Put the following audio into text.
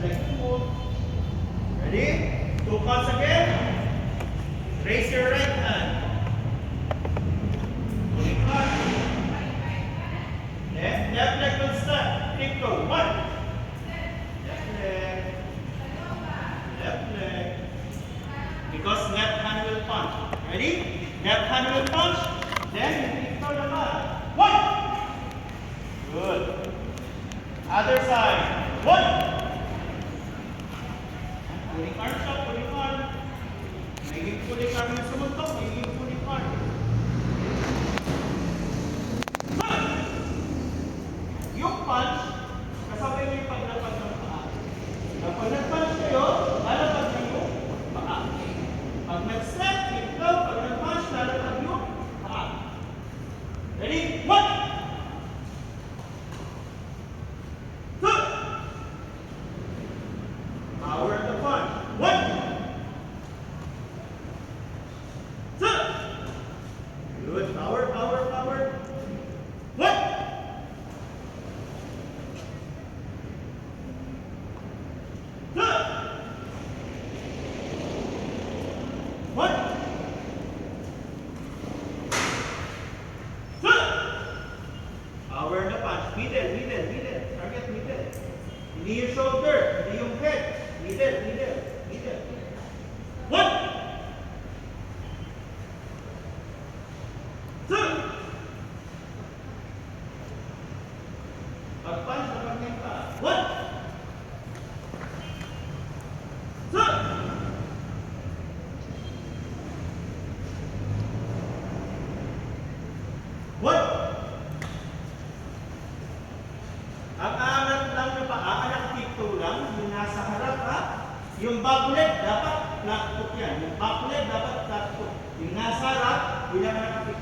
leg to move. Ready? 2 counts again. Raise your right hand. Pulling hard. Left leg will start. Tiptoe. 1. Left leg. Left leg. Because left hand will punch. Ready? Left hand will punch. Then you tiptoe the mat. 1. Good. Other side. 1. Pulling arm siya, pulling arm. Magiging pulling arm yung sumuntok, magiging pulling arm. Yung punch, kasabay mo yung paglapag ng paa. Kapag nag-punch kayo, lalapag na yung paa. Pag nag-step, ikaw, pag nag-punch, lalapag yung paa. Ready? 1. Power the punch. 1. 2. Good. Power, power, power. 1. 2. 1. 2. Power the punch. Middle, middle, middle. Target middle. Hindi yung shoulder, hindi yung head. Middle, middle, middle. 1. 2. Pag-punch na pag-name ka. 1. 2. 1. Ang aangat lang na paaangat tiptoe lang, yung nasa harap ha. Yung back leg dapat flat foot yan. Yung back leg dapat flat foot. Yung nasa harap, hindi naman nakapit.